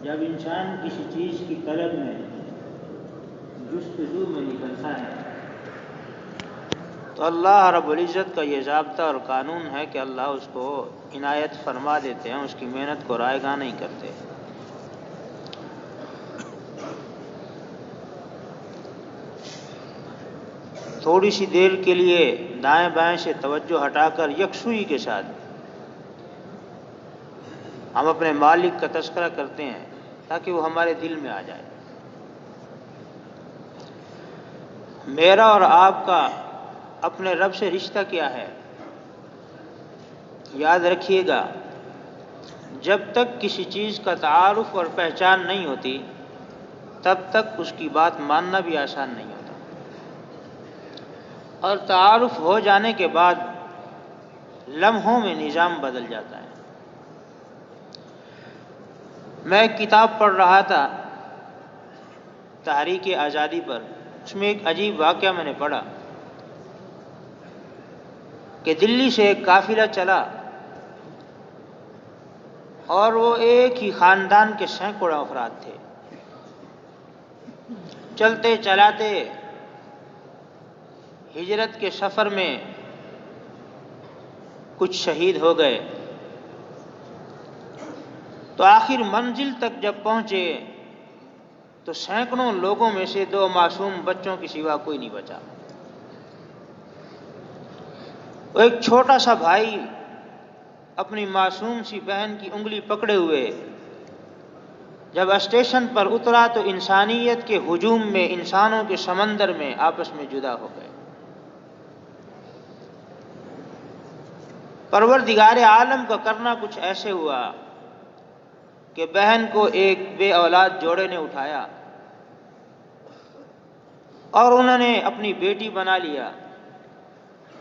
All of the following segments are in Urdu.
جب انسان کسی چیز کی طلب میں جستجو میں نکلتا ہے تو اللہ رب العزت کا یہ ضابطہ اور قانون ہے کہ اللہ اس کو عنایت فرما دیتے ہیں، اس کی محنت کو رائے گاہ نہیں کرتے۔ تھوڑی سی دیر کے لیے دائیں بائیں سے توجہ ہٹا کر یکسوئی کے ساتھ ہم اپنے مالک کا تذکرہ کرتے ہیں تاکہ وہ ہمارے دل میں آ جائے۔ میرا اور آپ کا اپنے رب سے رشتہ کیا ہے؟ یاد رکھیے گا، جب تک کسی چیز کا تعارف اور پہچان نہیں ہوتی تب تک اس کی بات ماننا بھی آسان نہیں ہوتا، اور تعارف ہو جانے کے بعد لمحوں میں نظام بدل جاتا ہے۔ میں ایک کتاب پڑھ رہا تھا تحریک آزادی پر، اس میں ایک عجیب واقعہ میں نے پڑھا کہ دلی سے ایک قافلہ چلا اور وہ ایک ہی خاندان کے سینکڑوں افراد تھے۔ چلتے چلاتے ہجرت کے سفر میں کچھ شہید ہو گئے، تو آخر منزل تک جب پہنچے تو سینکڑوں لوگوں میں سے 2 معصوم بچوں کے سوا کوئی نہیں بچا۔ وہ ایک چھوٹا سا بھائی اپنی معصوم سی بہن کی انگلی پکڑے ہوئے جب اسٹیشن پر اترا تو انسانیت کے ہجوم میں، انسانوں کے سمندر میں آپس میں جدا ہو گئے۔ پروردگار عالم کا کرنا کچھ ایسے ہوا کہ بہن کو ایک بے اولاد جوڑے نے اٹھایا اور انہوں نے اپنی بیٹی بنا لیا،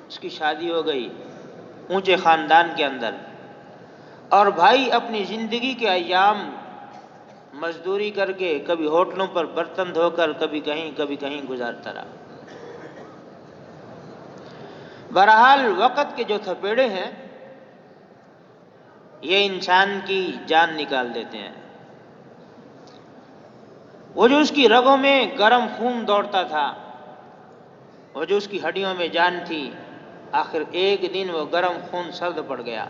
اس کی شادی ہو گئی اونچے خاندان کے اندر، اور بھائی اپنی زندگی کے ایام مزدوری کر کے کبھی ہوٹلوں پر برتن دھو کر کبھی کہیں گزارتا رہا۔ بہرحال وقت کے جو تھپیڑے ہیں یہ انسان کی جان نکال دیتے ہیں۔ وہ جو اس کی رگوں میں گرم خون دوڑتا تھا، وہ جو اس کی ہڈیوں میں جان تھی، آخر ایک دن وہ گرم خون سرد پڑ گیا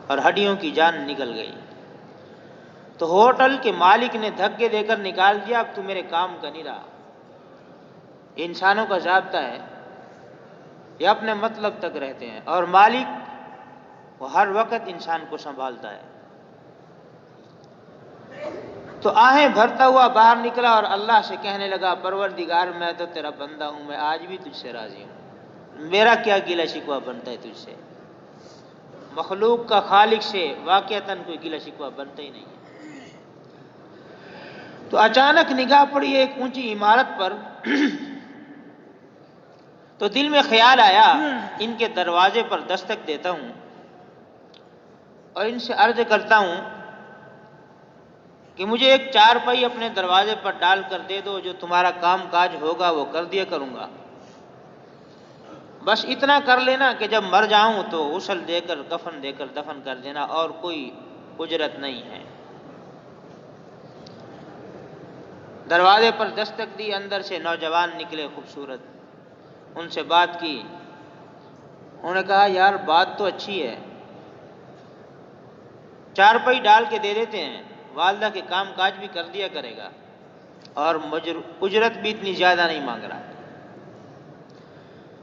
اور ہڈیوں کی جان نکل گئی۔ تو ہوٹل کے مالک نے دھکے دے کر نکال دیا، اب تو میرے کام کا نہیں رہا۔ یہ انسانوں کا ضابطہ ہے، یہ اپنے مطلب تک رہتے ہیں، اور مالک وہ ہر وقت انسان کو سنبھالتا ہے۔ تو آہیں بھرتا ہوا باہر نکلا اور اللہ سے کہنے لگا، پروردگار میں تو تیرا بندہ ہوں، میں آج بھی تجھ سے راضی ہوں، میرا کیا گلہ شکوہ بنتا ہے تجھ سے؟ مخلوق کا خالق سے واقعتاً کوئی گلہ شکوہ بنتا ہی نہیں ہے۔ تو اچانک نگاہ پڑی ایک اونچی عمارت پر، تو دل میں خیال آیا ان کے دروازے پر دستک دیتا ہوں اور ان سے عرض کرتا ہوں کہ مجھے ایک چارپائی اپنے دروازے پر ڈال کر دے دو، جو تمہارا کام کاج ہوگا وہ کر دیا کروں گا، بس اتنا کر لینا کہ جب مر جاؤں تو غسل دے کر کفن دے کر دفن کر دینا، اور کوئی اجرت نہیں ہے۔ دروازے پر دستک دی، اندر سے نوجوان نکلے خوبصورت، ان سے بات کی۔ انہوں نے کہا، یار بات تو اچھی ہے، چارپائی ڈال کے دے دیتے ہیں، والدہ کے کام کاج بھی کر دیا کرے گا، اور اجرت بھی اتنی زیادہ نہیں مانگ رہا۔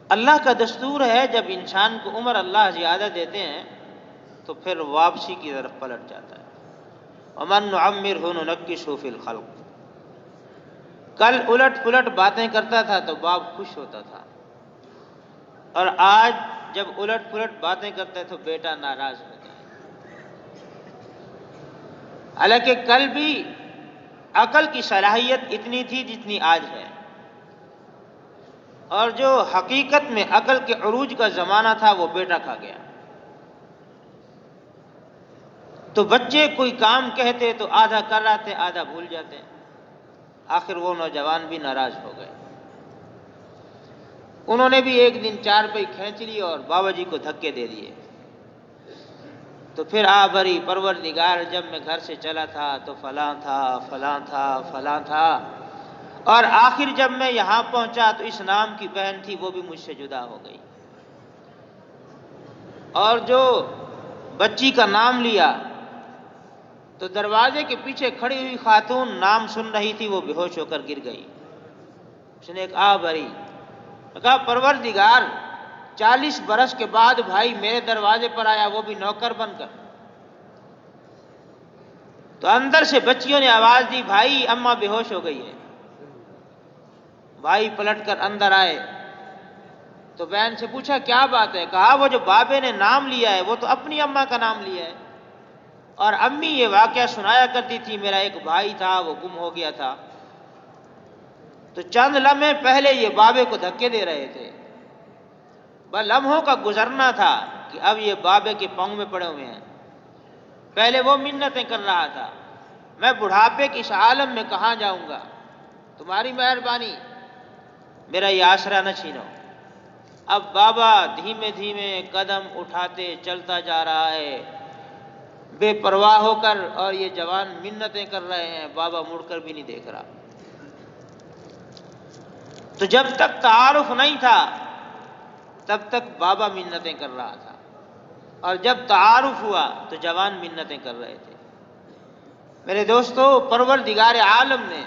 اللہ کا دستور ہے جب انسان کو عمر اللہ زیادہ دیتے ہیں تو پھر واپسی کی طرف پلٹ جاتا ہے۔ وَمَن نُعَمِّرْهُ نُنَكِّسْهُ فِي الْخَلْقِ۔ کل الٹ پلٹ باتیں کرتا تھا تو باپ خوش ہوتا تھا، اور آج جب الٹ پلٹ باتیں کرتا ہے تو بیٹا ناراض ہوتا ہے۔ حالانکہ کل بھی عقل کی صلاحیت اتنی تھی جتنی آج ہے، اور جو حقیقت میں عقل کے عروج کا زمانہ تھا وہ بیٹا کھا گیا۔ تو بچے کوئی کام کہتے تو آدھا کر رہتے آدھا بھول جاتے، آخر وہ نوجوان بھی ناراض ہو گئے۔ انہوں نے بھی ایک دن چارپائی کھینچ لی اور بابا جی کو دھکے دے دیے۔ تو پھر آ بھری پروردگار جب میں گھر سے چلا تھا تو فلاں تھا فلاں تھا فلاں تھا، اور آخر جب میں یہاں پہنچا تو اس نام کی بہن تھی وہ بھی مجھ سے جدا ہو گئی، اور جو بچی کا نام لیا تو دروازے کے پیچھے کھڑی ہوئی خاتون نام سن رہی تھی، وہ بے ہوش ہو کر گر گئی۔ اس نے ایک آہ بھری، کہا پروردگار 40 برس کے بعد بھائی میرے دروازے پر آیا، وہ بھی نوکر بن کر۔ تو اندر سے بچیوں نے آواز دی بھائی اماں بے ہوش ہو گئی ہے۔ بھائی پلٹ کر اندر آئے تو بہن سے پوچھا کیا بات ہے؟ کہا وہ جو بابے نے نام لیا ہے وہ تو اپنی اماں کا نام لیا ہے، اور امی یہ واقعہ سنایا کرتی تھی میرا ایک بھائی تھا وہ گم ہو گیا تھا، تو چند لمحے پہلے یہ بابے کو دھکے دے رہے تھے، بس لمحوں کا گزرنا تھا کہ اب یہ بابے کے پاؤں میں پڑے ہوئے ہیں، پہلے وہ منتیں کر رہا تھا، میں بڑھاپے کے اس عالم میں کہاں جاؤں گا، تمہاری مہربانی میرا یہ آسرا نہ چھینو۔ اب بابا دھیمے دھیمے قدم اٹھاتے چلتا جا رہا ہے بے پرواہ ہو کر، اور یہ جوان منتیں کر رہے ہیں، بابا مڑ کر بھی نہیں دیکھ رہا۔ تو جب تک تعارف نہیں تھا تب تک بابا منتیں کر رہا تھا، اور جب تعارف ہوا تو جوان منتیں کر رہے تھے۔ میرے دوستو، پروردگار عالم نے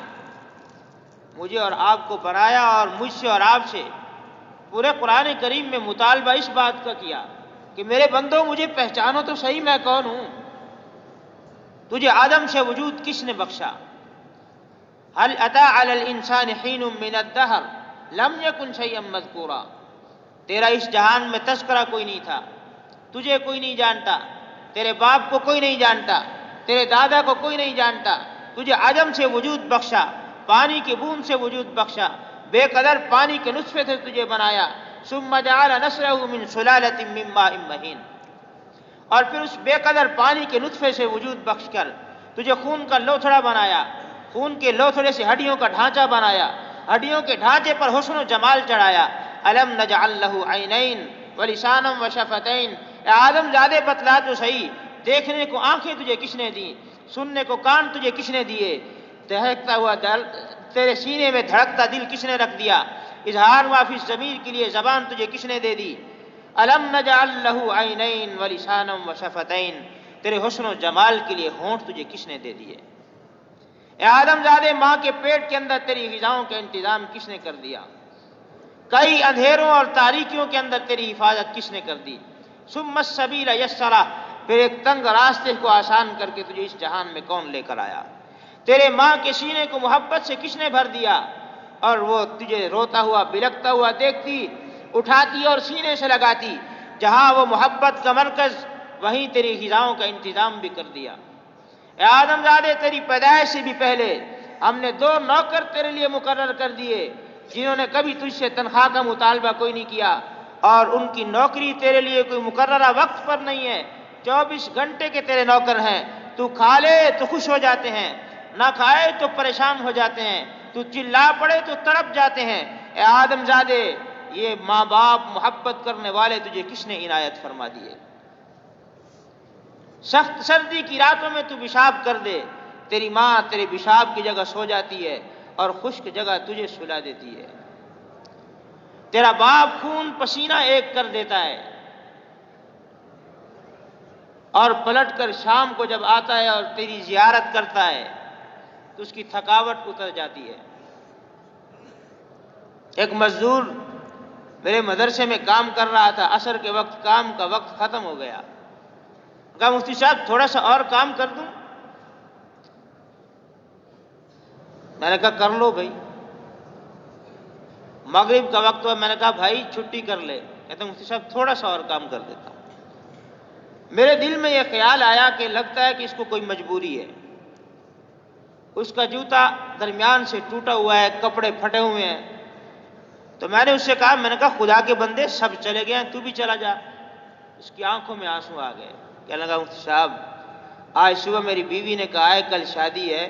مجھے اور آپ کو بنایا اور مجھ سے اور آپ سے پورے قرآن کریم میں مطالبہ اس بات کا کیا کہ میرے بندو مجھے پہچانو تو صحیح میں کون ہوں۔ تجھے آدم سے وجود کس نے بخشا؟ هل اتى على الانسان حين من الدهر لم يكن شيئا مذكورا، تیرا اس جہان میں تذکرہ کوئی نہیں تھا، تجھے کوئی نہیں جانتا، تیرے باپ کو کوئی نہیں جانتا، تیرے دادا کو کوئی نہیں جانتا، تجھے عدم سے وجود بخشا، پانی کی بوند سے وجود بخشا، بے قدر پانی کے نطفے سے تجھے بنایا، ثم جعل نسله من سلالة من ماء مهين، اور پھر اس بے قدر پانی کے نطفے سے وجود بخش کر تجھے خون کا لوتھڑا بنایا، خون کے لوتھڑے سے ہڈیوں کا ڈھانچہ بنایا، ہڈیوں کے ڈھانچے پر حسن و جمال چڑھایا۔ الم نجعل له عینین ولسانا وشفتین، اے آدم زادے بتلا تو صحیح، دیکھنے کو آنکھیں تجھے کس نے دی، سننے کو کان تجھے کس نے دیے، دہکتا ہوا دل تیرے سینے میں دھڑکتا دل کس نے رکھ دیا، اظہار ما فی الضمیر کے لیے زبان تجھے کس نے دے دی۔ الم نجعل له عینین ولسانا وشفتین، تیرے حسن و جمال کے لیے ہونٹ تجھے کس نے دے دیے۔ اے آدم زادے، ماں کے پیٹ کے اندر تیری غذاؤں کا انتظام کس نے کر دیا، کئی اندھیروں اور تاریکیوں کے اندر تیری حفاظت کس نے کر دی۔ ثم السبیل یسرا، پھر ایک تنگ راستے کو آسان کر کے تجھے اس جہان میں کون لے کر آیا، تیرے ماں کے سینے کو محبت سے کس نے بھر دیا، اور وہ تجھے روتا ہوا بلکتا ہوا دیکھتی، اٹھاتی اور سینے سے لگاتی، جہاں وہ محبت کا مرکز وہیں تیری غذاؤں کا انتظام بھی کر دیا۔ اے آدم زادے، تیری پیدائش سے بھی پہلے ہم نے 2 نوکر تیرے لیے مقرر کر دیے جنہوں نے کبھی تجھ سے تنخواہ کا مطالبہ کوئی نہیں کیا، اور ان کی نوکری تیرے لیے کوئی مقررہ وقت پر نہیں ہے، 24 گھنٹے کے تیرے نوکر ہیں، تو کھا لے تو خوش ہو جاتے ہیں، نہ کھائے تو پریشان ہو جاتے ہیں، تو چلا پڑے تو تڑپ جاتے ہیں۔ اے آدم زادے، یہ ماں باپ محبت کرنے والے تجھے کس نے عنایت فرما دیے؟ سخت سردی کی راتوں میں تو پیشاب کر دے، تیری ماں تیرے پیشاب کی جگہ سو جاتی ہے اور خشک جگہ تجھے سلا دیتی ہے۔ تیرا باپ خون پسینہ ایک کر دیتا ہے، اور پلٹ کر شام کو جب آتا ہے اور تیری زیارت کرتا ہے تو اس کی تھکاوٹ اتر جاتی ہے۔ ایک مزدور میرے مدرسے میں کام کر رہا تھا، عصر کے وقت کام کا وقت ختم ہو گیا، کہا مفتی صاحب تھوڑا سا اور کام کر دوں؟ میں نے کہا کر لو بھائی۔ مغرب کا وقت ہوا، میں نے کہا بھائی چھٹی کر لے، کہتے مفتی صاحب تھوڑا سا اور کام کر دیتا ہوں۔ میرے دل میں یہ خیال آیا کہ لگتا ہے کہ اس کو کوئی مجبوری ہے، اس کا جوتا درمیان سے ٹوٹا ہوا ہے، کپڑے پھٹے ہوئے ہیں، تو میں نے اس سے کہا، میں نے کہا خدا کے بندے سب چلے گئے ہیں، تو بھی چلا جا۔ اس کی آنکھوں میں آنسو آ گئے، کہنے لگا مفتی صاحب آج صبح میری بیوی نے کہا ہے کل شادی ہے،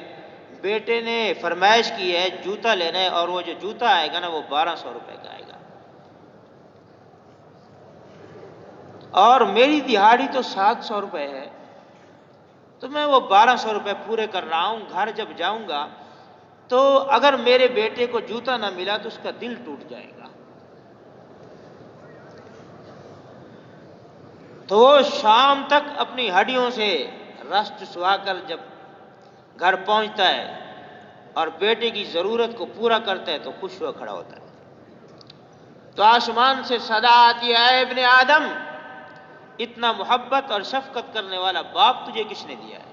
بیٹے نے فرمائش کی ہے جوتا لینا ہے، اور وہ جو جوتا آئے گا نا وہ 1200 روپے کا آئے گا۔ اور میری دہاڑی تو 700 روپے ہے، تو میں وہ 1200 روپے پورے کر رہا ہوں، گھر جب جاؤں گا تو اگر میرے بیٹے کو جوتا نہ ملا تو اس کا دل ٹوٹ جائے گا۔ تو وہ شام تک اپنی ہڈیوں سے رس چسوا کر جب گھر پہنچتا ہے اور بیٹے کی ضرورت کو پورا کرتا ہے تو خوش ہوا کھڑا ہوتا ہے۔ تو آسمان سے صدا آتی ہے، اے ابن آدم، اتنا محبت اور شفقت کرنے والا باپ تجھے کس نے دیا ہے؟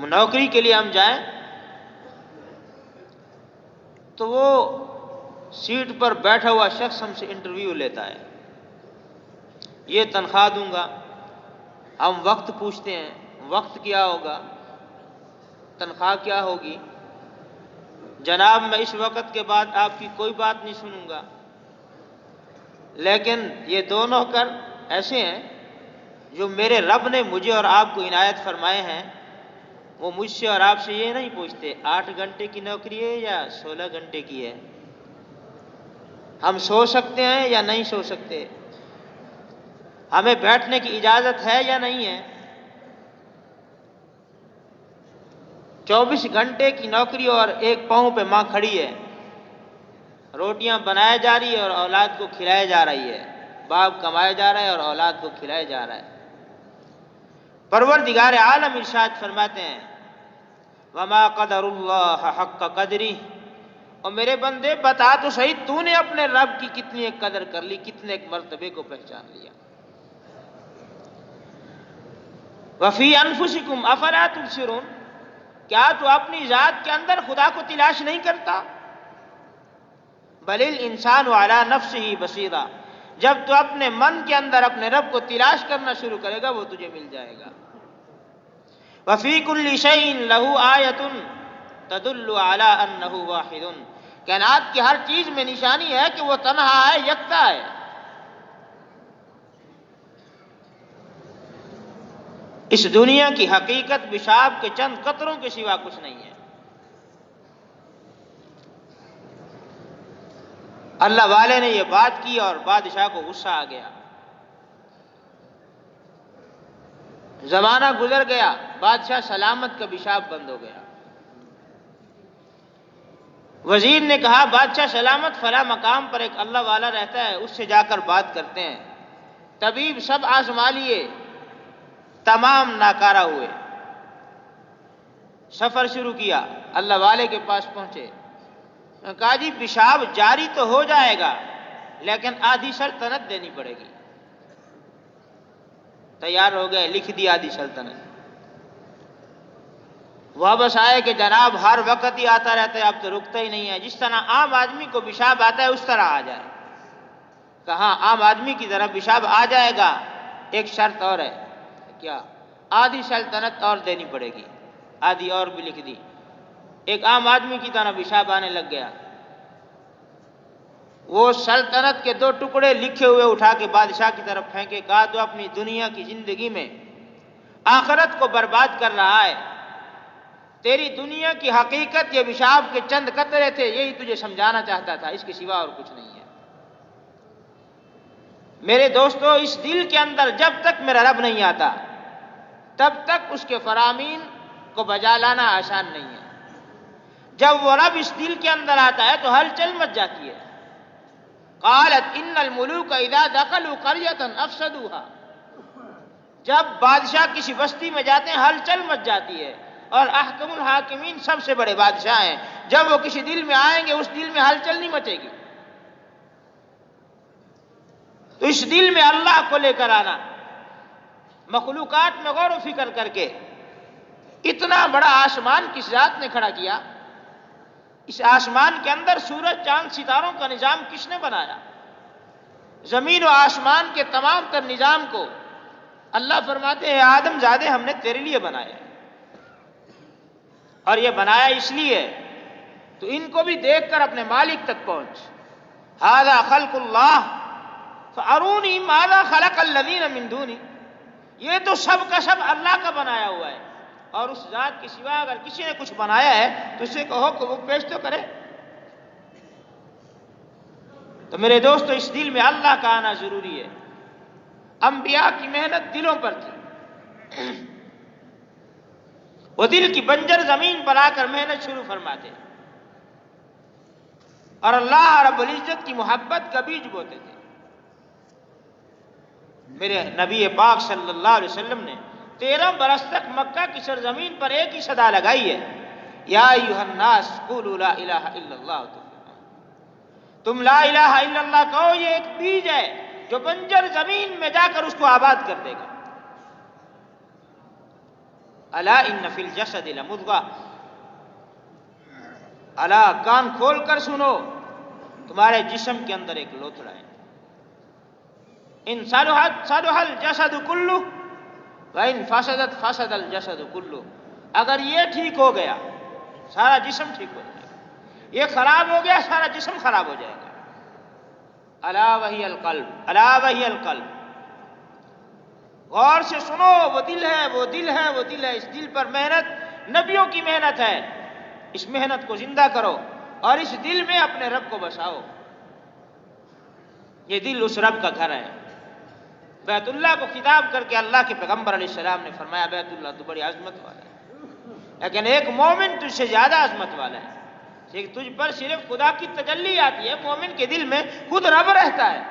نوکری کے لیے ہم جائیں تو وہ سیٹ پر بیٹھا ہوا شخص ہم سے انٹرویو لیتا ہے، یہ تنخواہ دوں گا، ہم وقت پوچھتے ہیں، وقت کیا ہوگا، تنخواہ کیا ہوگی، جناب میں اس وقت کے بعد آپ کی کوئی بات نہیں سنوں گا۔ لیکن یہ دو نوکر ایسے ہیں جو میرے رب نے مجھے اور آپ کو عنایت فرمائے ہیں، وہ مجھ سے اور آپ سے یہ نہیں پوچھتے 8 گھنٹے کی نوکری ہے یا 16 گھنٹے کی ہے، ہم سو سکتے ہیں یا نہیں سو سکتے، ہمیں بیٹھنے کی اجازت ہے یا نہیں ہے۔ 24 گھنٹے کی نوکری اور ایک پاؤں پہ ماں کھڑی ہے، روٹیاں بنائے جا رہی ہے اور اولاد کو کھلائے جا رہی ہے، باپ کمائے جا رہا ہے اور اولاد کو کھلائے جا رہا ہے۔ پروردگار عالم ارشاد فرماتے ہیں وما قدر اللہ حق قدری، اور میرے بندے بتا تو صحیح تو نے اپنے رب کی کتنی ایک قدر کر لی، کتنے ایک مرتبے کو پہچان لیا۔ وفی انفسکم افلا تبصرون، کیا تو اپنی ذات کے اندر خدا کو تلاش نہیں کرتا؟ بل الانسان علی نفسہ بصیرہ، جب تو اپنے من کے اندر اپنے رب کو تلاش کرنا شروع کرے گا وہ تجھے مل جائے گا۔ وفی کل شیء لہ آیۃ تدل علی انہ واحد، کائنات کی ہر چیز میں نشانی ہے کہ وہ تنہا ہے، یکتا ہے۔ اس دنیا کی حقیقت پیشاب کے چند قطروں کے سوا کچھ نہیں ہے۔ اللہ والے نے یہ بات کی اور بادشاہ کو غصہ آ گیا، زمانہ گزر گیا، بادشاہ سلامت کا پیشاب بند ہو گیا۔ وزیر نے کہا بادشاہ سلامت فلاں مقام پر ایک اللہ والا رہتا ہے، اس سے جا کر بات کرتے ہیں۔ طبیب سب آزما لیے، تمام ناکارہ ہوئے۔ سفر شروع کیا، اللہ والے کے پاس پہنچے، کہا جی پیشاب جاری تو ہو جائے گا لیکن آدھی سلطنت دینی پڑے گی۔ تیار ہو گئے، لکھ دی آدھی سلطنت۔ واپس آئے کہ جناب ہر وقت ہی آتا رہتا ہے، اب تو رکتا ہی نہیں ہے، جس طرح عام آدمی کو پیشاب آتا ہے اس طرح آ جائے۔ کہا عام آدمی کی طرح پیشاب آ جائے گا، ایک شرط اور ہے۔ کیا؟ آدھی سلطنت اور دینی پڑے گی۔ آدھی اور بھی لکھ دی، ایک عام آدمی کی طرح پیشاب آنے لگ گیا۔ وہ سلطنت کے 2 ٹکڑے لکھے ہوئے اٹھا کے بادشاہ کی طرف پھینکے، کہا تو اپنی دنیا کی زندگی میں آخرت کو برباد کر رہا ہے، تیری دنیا کی حقیقت یہ پیشاب کے چند قطرے تھے، یہی تجھے سمجھانا چاہتا تھا، اس کے سوا اور کچھ نہیں ہے۔ میرے دوستو، اس دل کے اندر جب تک میرا رب نہیں آتا تب تک اس کے فرامین کو بجا لانا آسان نہیں ہے۔ جب وہ رب اس دل کے اندر آتا ہے تو ہلچل مچ جاتی ہے۔ قالت ان الملوک اذا دخلوا قریۃ افسدوها، جب بادشاہ کسی بستی میں جاتے ہیں ہلچل مچ جاتی ہے، اور احکم الحاکمین سب سے بڑے بادشاہ ہیں، جب وہ کسی دل میں آئیں گے اس دل میں ہلچل نہیں مچے گی۔ تو اس دل میں اللہ کو لے کر آنا، مخلوقات میں غور و فکر کر کے اتنا بڑا آسمان کس ذات نے کھڑا کیا، اس آسمان کے اندر سورج چاند ستاروں کا نظام کس نے بنایا، زمین و آسمان کے تمام تر نظام کو اللہ فرماتے ہیں آدم زادے ہم نے تیرے لیے بنایا، اور یہ بنایا اس لیے تو ان کو بھی دیکھ کر اپنے مالک تک پہنچ۔ ھذا خلق اللہ فارونی ماذا خلق الذین من دونی، یہ تو سب کا سب اللہ کا بنایا ہوا ہے، اور اس ذات کے سوا اگر کسی نے کچھ بنایا ہے تو اسے کہو کہ وہ پیش تو کرے۔ تو میرے دوستو اس دل میں اللہ کا آنا ضروری ہے۔ انبیاء کی محنت دلوں پر تھی، وہ دل کی بنجر زمین پر آ کر محنت شروع فرماتے اور اللہ رب العزت کی محبت کا بیج بوتے تھے۔ میرے نبی پاک صلی اللہ علیہ وسلم نے 13 برس تک مکہ کی سرزمین پر ایک ہی صدا لگائی ہے، یا ایھا الناس قولوا لا الہ الا اللہ تفلحون۔ تم لا الہ الا اللہ کہو، یہ ایک بیج ہے جو بنجر زمین میں جا کر اس کو آباد کر دے گا۔ الا ان فی الجسد لمضغہ، الا کان کھول کر سنو، تمہارے جسم کے اندر ایک لوتھڑا ہے، ان صلحت صلح الجسد کلہ وان فسدت فسد الجسد کلہ۔ اگر یہ ٹھیک ہو گیا سارا جسم ٹھیک ہو جائے گا، یہ خراب ہو گیا سارا جسم خراب ہو جائے گا۔ الا وہی القلب، الا وہی القلب، غور سے سنو، وہ دل ہے، وہ دل ہے، وہ دل ہے۔ اس دل پر محنت نبیوں کی محنت ہے، اس محنت کو زندہ کرو اور اس دل میں اپنے رب کو بساؤ۔ یہ دل اس رب کا گھر ہے۔ بیت اللہ کو خطاب کر کے اللہ کے پیغمبر علیہ السلام نے فرمایا بیت اللہ تو بڑی عظمت والا ہے، لیکن ایک مومن تجھ سے زیادہ عظمت والا ہے، تجھ پر صرف خدا کی تجلی آتی ہے، مومن کے دل میں خود رب رہتا ہے۔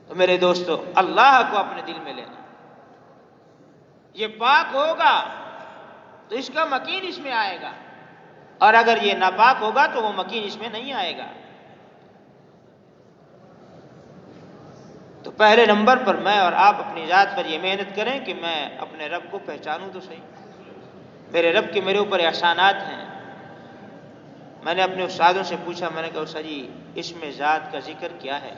تو میرے دوستو اللہ کو اپنے دل میں لینا، یہ پاک ہوگا تو اس کا مکین اس میں آئے گا، اور اگر یہ ناپاک ہوگا تو وہ مکین اس میں نہیں آئے گا۔ تو پہلے نمبر پر میں اور آپ اپنی ذات پر یہ محنت کریں کہ میں اپنے رب کو پہچانوں تو صحیح، میرے رب کے میرے اوپر احسانات ہیں۔ میں نے اپنے استادوں سے پوچھا، میں نے کہا استاد جی اس میں ذات کا ذکر کیا ہے؟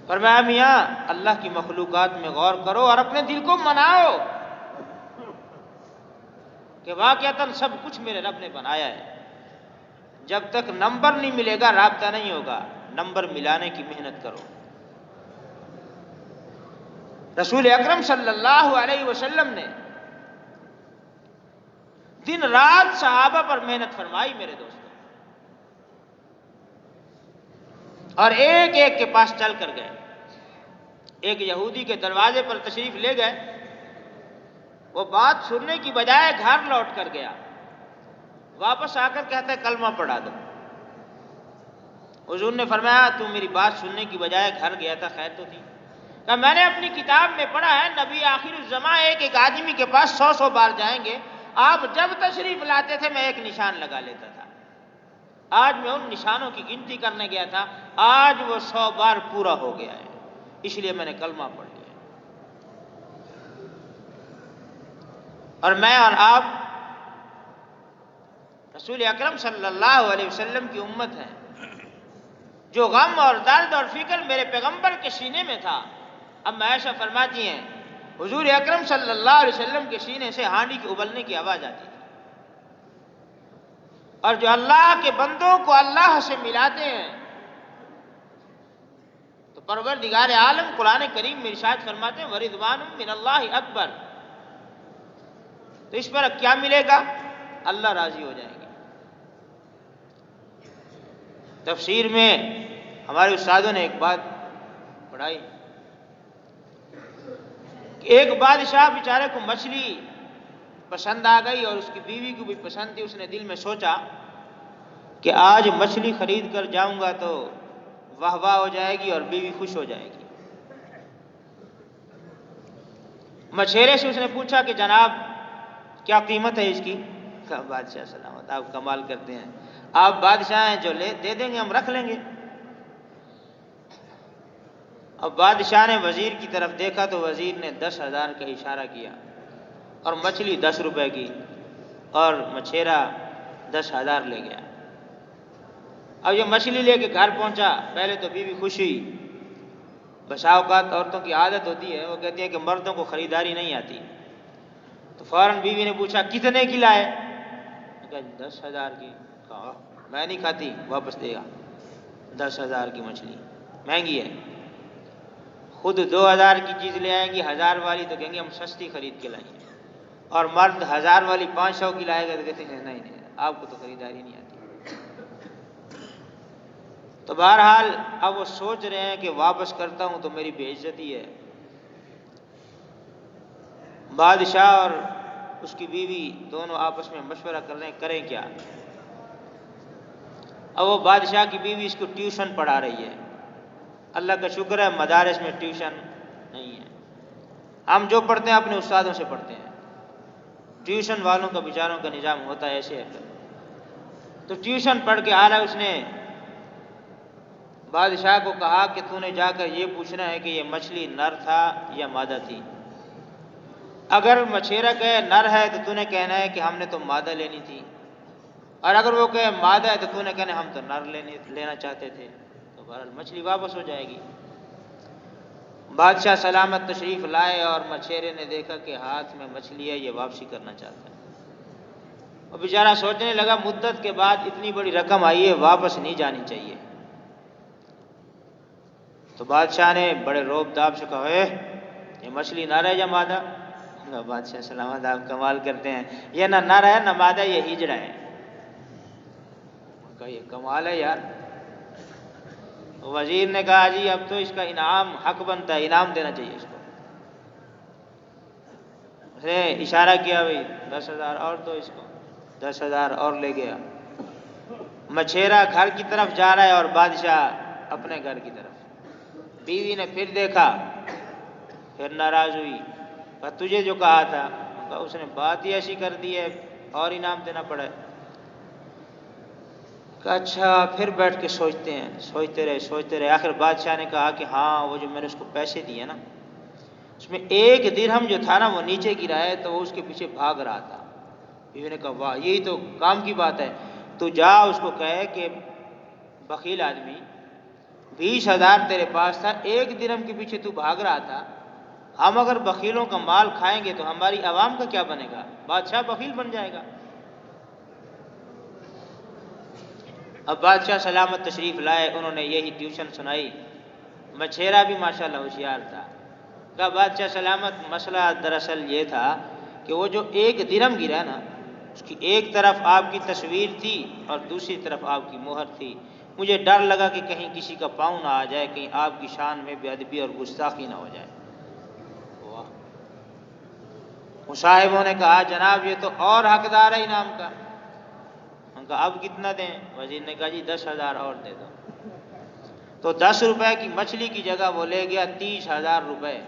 فرمایا میاں اللہ کی مخلوقات میں غور کرو اور اپنے دل کو مناؤ کہ واقعتاً سب کچھ میرے رب نے بنایا ہے۔ جب تک نمبر نہیں ملے گا رابطہ نہیں ہوگا، نمبر ملانے کی محنت کرو۔ رسول اکرم صلی اللہ علیہ وسلم نے دن رات صحابہ پر محنت فرمائی میرے دوستوں، اور ایک ایک کے پاس چل کر گئے۔ ایک یہودی کے دروازے پر تشریف لے گئے، وہ بات سننے کی بجائے گھر لوٹ کر گیا، واپس آ کر کہتا ہے کلمہ پڑھا دو۔ حضور نے فرمایا تو میری بات سننے کی بجائے گھر گیا تھا، خیر تو تھی؟ کہ میں نے اپنی کتاب میں پڑھا ہے نبی آخر الزماں ایک آدمی کے پاس 100 بار جائیں گے، آپ جب تشریف لاتے تھے میں ایک نشان لگا لیتا تھا، آج میں ان نشانوں کی گنتی کرنے گیا تھا، آج وہ 100 بار پورا ہو گیا ہے، اس لیے میں نے کلمہ پڑھ لیا۔ اور میں اور آپ رسول اکرم صلی اللہ علیہ وسلم کی امت ہیں، جو غم اور درد اور فکر میرے پیغمبر کے سینے میں تھا۔ اب عائشہ فرماتی ہیں حضور اکرم صلی اللہ علیہ وسلم کے سینے سے ہانڈی کے ابلنے کی آواز آتی تھی، اور جو اللہ کے بندوں کو اللہ سے ملاتے ہیں تو پروردگار عالم قرآن کریم میں ارشاد فرماتے ہیں وَرِضْوَانٌ مِّنَ اللَّهِ اکبر، تو اس پر کیا ملے گا؟ اللہ راضی ہو جائیں گے۔ تفسیر میں ہمارے استادوں نے ایک بات پڑھائی کہ ایک بادشاہ بیچارے کو مچھلی پسند آ گئی اور اس کی بیوی کو بھی پسند تھی، اس نے دل میں سوچا کہ آج مچھلی خرید کر جاؤں گا تو واہ واہ ہو جائے گی اور بیوی خوش ہو جائے گی۔ مچھیرے سے اس نے پوچھا کہ جناب کیا قیمت ہے اس کی؟ کہا بادشاہ سلامت، آپ کمال کرتے ہیں، آپ بادشاہ ہیں، جو دے دیں گے ہم رکھ لیں گے۔ اب بادشاہ نے وزیر کی طرف دیکھا تو وزیر نے 10,000 کا اشارہ کیا، اور مچھلی 10 روپے کی، اور مچھیرا 10,000 لے گیا۔ اب یہ مچھلی لے کے گھر پہنچا، پہلے تو بیوی خوش ہوئی، بسا اوقات عورتوں کی عادت ہوتی ہے، وہ کہتی ہیں کہ مردوں کو خریداری نہیں آتی، تو فوراً بیوی نے پوچھا کتنے کی لائے؟ کہا 10,000 کی۔ کہا میں نہیں کھاتی، واپس دے گا۔ 10,000 کی مچھلی مہنگی ہے، خود 2,000 کی چیز لے آئیں گی 1,000 والی تو کہیں گے ہم سستی خرید کے لائیں گے، اور مرد 1,000 والی 500 کی لائے گا تو کہتے ہیں نہیں آپ کو تو خریداری نہیں آتی۔ تو بہرحال اب وہ سوچ رہے ہیں کہ واپس کرتا ہوں تو میری بے عزتی ہے. بادشاہ اور اس کی بیوی دونوں آپس میں مشورہ کر رہے ہیں کریں کیا. اب وہ بادشاہ کی بیوی اس کو ٹیوشن پڑھا رہی ہے. اللہ کا شکر ہے مدارس میں ٹیوشن نہیں ہے. ہم جو پڑھتے ہیں اپنے استادوں سے پڑھتے ہیں. ٹیوشن والوں کا بیچاروں کا نظام ہوتا ہے ایسے ہے. تو ٹیوشن پڑھ کے آ رہا ہے. اس نے بادشاہ کو کہا کہ تو نے جا کر یہ پوچھنا ہے کہ یہ مچھلی نر تھا یا مادہ تھی. اگر مچھیرا کہے نر ہے تو نے کہنا ہے کہ ہم نے تو مادہ لینی تھی، اور اگر وہ کہے مادہ ہے تو نے کہنا ہم تو نر لینا چاہتے تھے. تو بہرحال مچھلی واپس ہو جائے گی. بادشاہ سلامت تشریف لائے اور مچھیرے نے دیکھا کہ ہاتھ میں مچھلی ہے، یہ واپسی کرنا چاہتا ہے. اور بیچارہ سوچنے لگا مدت کے بعد اتنی بڑی رقم آئی ہے، واپس نہیں جانی چاہیے. تو بادشاہ نے بڑے روب داب سے کہا یہ مچھلی نر ہے یا مادہ؟ بادشاہ سلامت آپ کمال کرتے ہیں، یہ نہ نر ہے نہ مادہ، یہ ہجڑا ہے. کہا یہ کمال ہے یار. وزیر نے کہا جی اب تو اس کا انعام حق بنتا ہے، انعام دینا چاہیے اس کو. اس نے اشارہ کیا بھائی 10,000 اور دو اس کو. 10,000 اور لے گیا. مچھیرا گھر کی طرف جا رہا ہے اور بادشاہ اپنے گھر کی طرف. بیوی نے پھر دیکھا، پھر ناراض ہوئی. کہا تجھے جو کہا تھا. کہا اس نے بات ہی ایسی کر دی ہے اور انعام دینا پڑا ہے. کہا اچھا. پھر بیٹھ کے سوچتے رہے. آخر بادشاہ نے کہا کہ ہاں وہ جو میں نے اس کو پیسے دیے نا، اس میں 1 درہم جو تھا نا وہ نیچے گرا ہے، تو وہ اس کے پیچھے بھاگ رہا تھا. بیوی نے کہا واہ یہی تو کام کی بات ہے. تو جا اس کو کہے کہ بخیل آدمی 20,000 تیرے پاس تھا، 1 درہم کے پیچھے تو بھاگ رہا تھا. ہم اگر بخیلوں کا مال کھائیں گے تو ہماری عوام کا کیا بنے گا؟ بادشاہ بخیل بن جائے گا. اب بادشاہ سلامت تشریف لائے، انہوں نے یہی ٹیوشن سنائی. مچھیرا بھی ماشاءاللہ ہوشیار تھا. کہا بادشاہ سلامت مسئلہ دراصل یہ تھا کہ وہ جو 1 درہم گرا نا، اس کی ایک طرف آپ کی تصویر تھی اور دوسری طرف آپ کی مہر تھی. مجھے ڈر لگا کہ کہیں کسی کا پاؤں نہ آ جائے، کہیں آپ کی شان میں بے ادبی اور گستاخی نہ ہو جائے. صاحبوں نے کہا جناب یہ تو اور حقدار ہے انعام کا. ان کا اب کتنا دیں؟ وزیر نے کہا جی 10,000 اور دے دو. تو 10 روپے کی مچھلی کی جگہ وہ لے گیا 30,000 روپے.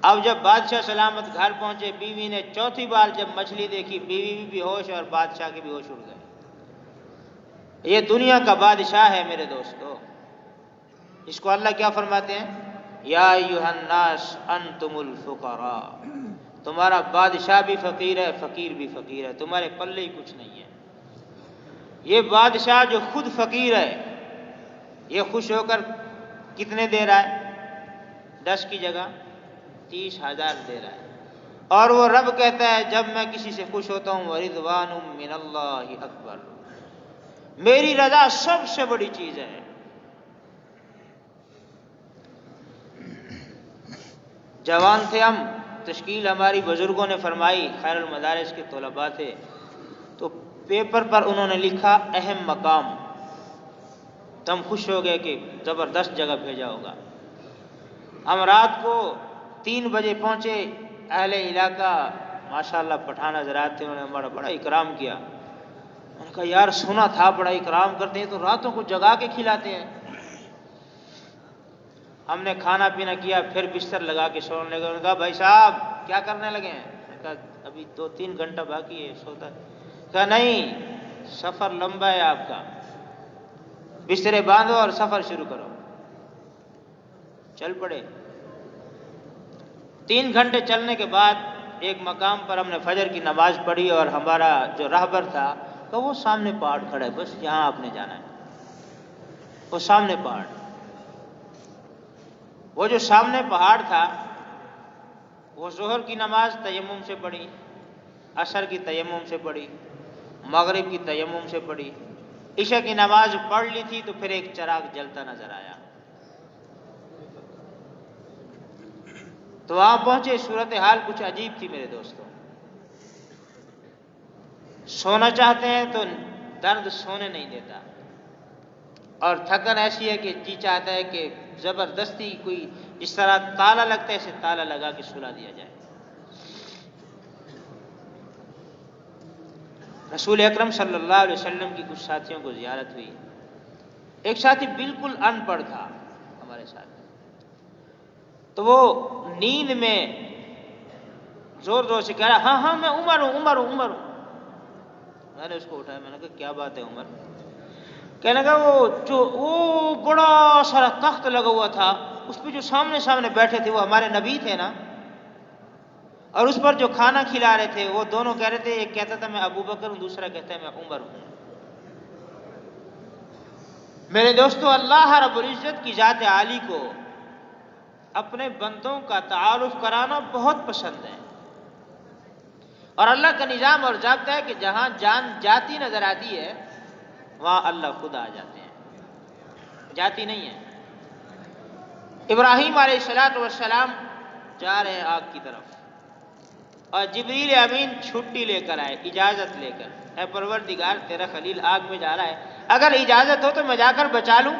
اب جب بادشاہ سلامت گھر پہنچے، بیوی نے چوتھی بار جب مچھلی دیکھی، بیوی بھی بے ہوش اور بادشاہ کے بھی ہوش اڑ گئے. یہ دنیا کا بادشاہ ہے میرے دوستو. اس کو اللہ کیا فرماتے ہیں؟ یا ایھا الناس انتم الفقراء. تمہارا بادشاہ بھی فقیر ہے، فقیر بھی فقیر ہے، تمہارے پلے ہی کچھ نہیں ہے. یہ بادشاہ جو خود فقیر ہے، یہ خوش ہو کر کتنے دے رہا ہے؟ 10 کی جگہ 30,000 دے رہا ہے. اور وہ رب کہتا ہے جب میں کسی سے خوش ہوتا ہوں وَرِضْوَانٌ مِّنَ اللَّهِ اکبر، میری رضا سب سے بڑی چیز ہے. جوان تھے ہم، تشکیل ہماری بزرگوں نے فرمائی، خیر المدارس کے طلباء تھے، تو پیپر پر انہوں نے لکھا اہم مقام. تو ہم خوش ہو گئے کہ زبردست جگہ بھیجا ہوگا. ہم رات کو 3 بجے پہنچے. اہل علاقہ ماشاءاللہ پٹھان حضرات تھے، انہوں نے ہمارا بڑا اکرام کیا. میں نے کہا یار سنا تھا بڑا اکرام کرتے ہیں، تو راتوں کو جگا کے کھلاتے ہیں. ہم نے کھانا پینا کیا، پھر بستر لگا کے سونے لگے. انہوں نے کہا بھائی صاحب کیا کرنے لگے ہیں؟ میں نے کہا ابھی 2-3 گھنٹہ باقی ہے سوتا. کہا نہیں، سفر لمبا ہے آپ کا، بسترے باندھو اور سفر شروع کرو. چل پڑے. 3 گھنٹے چلنے کے بعد ایک مقام پر ہم نے فجر کی نماز پڑھی، اور ہمارا جو راہبر تھا کہ وہ سامنے پہاڑ کھڑا ہے، بس یہاں آپ نے جانا ہے. وہ سامنے پہاڑ، وہ جو سامنے پہاڑ تھا، وہ ظہر کی نماز تیمم سے پڑھی، عصر کی تیمم سے پڑھی، مغرب کی تیمم سے پڑھی، عشاء کی نماز پڑھ لی تھی. تو پھر ایک چراغ جلتا نظر آیا. تو وہاں پہنچے، صورتحال کچھ عجیب تھی میرے دوستوں. سونا چاہتے ہیں تو درد سونے نہیں دیتا. اور تھکن ایسی ہے کہ جی چاہتا ہے کہ زبردستی کوئی جس طرح تالا لگتا ہے اسے تالا لگا کے سلا دیا جائے۔ رسول اکرم صلی اللہ علیہ وسلم کی کچھ ساتھیوں کو زیارت ہوئی۔ ایک ساتھی بالکل ان پڑھ تھا ہمارے ساتھ، تو وہ نیند میں زور زور سے کہہ رہا ہاں ہاں میں عمر ہوں عمر ہوں عمر ہوں۔ میں نے اس کو اٹھایا، میں نے کہا کیا بات ہے عمر؟ کہنے لگا وہ بڑا سارا تخت لگا ہوا تھا، اس پہ جو سامنے سامنے بیٹھے تھے وہ ہمارے نبی تھے نا، اور اس پر جو کھانا کھلا رہے تھے وہ دونوں کہہ رہے تھے، ایک کہتا تھا میں ابو بکر ہوں، دوسرا کہتا ہے میں عمر ہوں۔ میرے دوستو، اللہ رب العزت کی ذات عالی کو اپنے بندوں کا تعارف کرانا بہت پسند ہے، اور اللہ کا نظام اور ضابطہ ہے کہ جہاں جان جاتی نظر آتی ہے وہاں اللہ خود آ جاتے ہیں، جاتی نہیں ہے۔ ابراہیم علیہ السلام جا رہے ہیں آگ کی طرف، اور جبریل امین چھٹی لے کر آئے، اجازت لے کر، اے پروردگار تیرا خلیل آگ میں جا رہا ہے، اگر اجازت ہو تو میں جا کر بچا لوں؟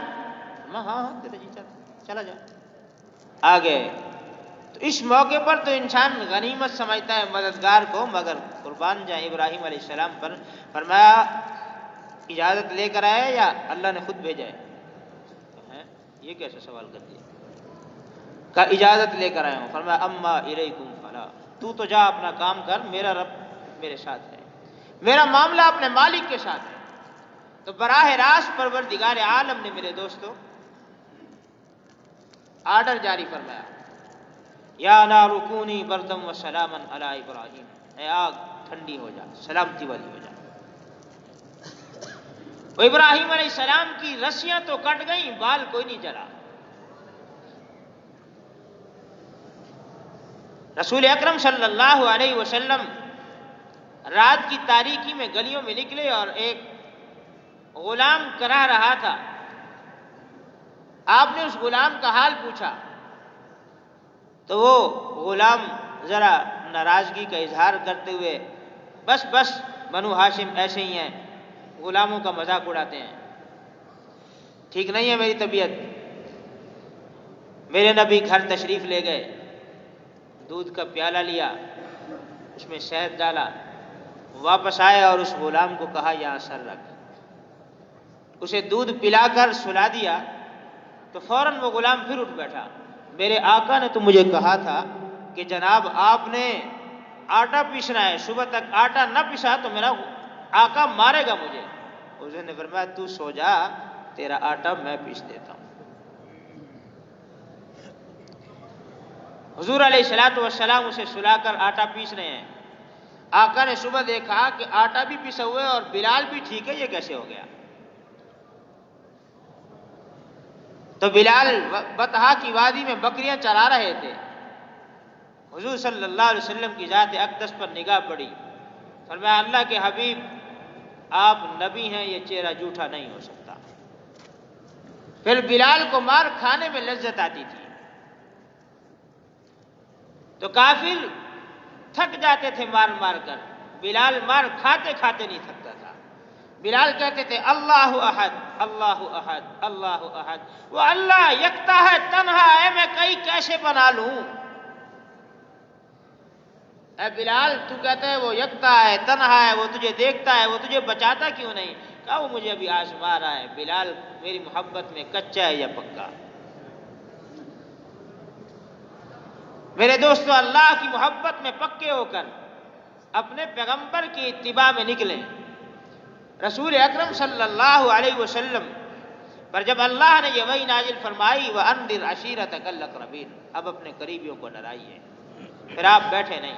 ہاں ہاں تیرا جی چلا جا۔ آگے تو اس موقع پر تو انسان غنیمت سمجھتا ہے مددگار کو، مگر قربان جائیں ابراہیم علیہ السلام پر، فرمایا اجازت لے کر آئے یا اللہ نے خود بھیجا ہے؟ یہ کیسا سوال کر دیا؟ کہا اجازت لے کر آیا ہوں۔ فرمایا اما الیکم فلا، تو جا اپنا کام کر، میرا رب میرے ساتھ ہے، میرا معاملہ اپنے مالک کے ساتھ ہے۔ تو براہ راست پروردگار عالم نے میرے دوستو آرڈر جاری فرمایا، یا نار کونی بردم و سلاما علی ابراہیم، اے آگ ٹھنڈی ہو جا، سلامتی والی ہو جا۔ وہ ابراہیم علیہ السلام کی رسیاں تو کٹ گئیں، بال کوئی نہیں جلا۔ رسول اکرم صلی اللہ علیہ وسلم رات کی تاریکی میں گلیوں میں نکلے اور ایک غلام کرا رہا تھا۔ آپ نے اس غلام کا حال پوچھا تو وہ غلام ذرا ناراضگی کا اظہار کرتے ہوئے بس بس بنو ہاشم ایسے ہی ہیں، غلاموں کا مذاق اڑاتے ہیں، ٹھیک نہیں ہے میری طبیعت۔ میرے نبی گھر تشریف لے گئے، دودھ کا پیالہ لیا، اس میں شہد ڈالا، واپس آئے اور اس غلام کو کہا یہاں سر رکھ۔ اسے دودھ پلا کر سلا دیا تو فوراً وہ غلام پھر اٹھ بیٹھا۔ میرے آقا نے تو مجھے کہا تھا کہ جناب آپ نے آٹا پیسنا ہے، صبح تک آٹا نہ پیسا تو میرا آقا مارے گا مجھے۔ اس نے فرمایا تو سو جا، تیرا آٹا میں پیس دیتا ہوں۔ حضور علیہ السلام اسے سلا کر آٹا پیس رہے ہیں۔ آقا نے صبح دیکھا کہ آٹا بھی پیسا ہوا ہے اور بلال بھی ٹھیک ہے، یہ کیسے ہو گیا؟ تو بلال بطحا کی وادی میں بکریاں چرا رہے تھے۔ حضور صلی اللہ علیہ وسلم کی ذات اقدس پر نگاہ پڑی، فرمایا اللہ کے حبیب آپ نبی ہیں، یہ چہرہ جھوٹا نہیں ہو سکتا۔ پھر بلال کو مار کھانے میں لذت آتی تھی، تو کافر تھک جاتے تھے مار مار کر، بلال مار کھاتے کھاتے نہیں تھکتا تھا۔ بلال کہتے تھے اللہ احد اللہ احد اللہ احد، وہ اللہ یکتا ہے تنہا ہے، میں کئی کیسے بنا لوں؟ اے بلال تو کہتا ہے وہ یکتا ہے تنہا ہے، وہ تجھے دیکھتا ہے، وہ تجھے بچاتا کیوں نہیں؟ کہا وہ مجھے ابھی آزما رہا ہے، بلال میری محبت میں کچا ہے یا پکا؟ میرے دوستو، اللہ کی محبت میں پکے ہو کر اپنے پیغمبر کی اتباع میں نکلیں۔ رسول اکرم صلی اللہ علیہ وسلم پر جب اللہ نے یہ وحی نازل فرمائی وَأَنذِرْ عَشِيرَتَكَ الْأَقْرَبِينَ، اب اپنے قریبیوں کو ڈرائیے، پھر آپ بیٹھے نہیں۔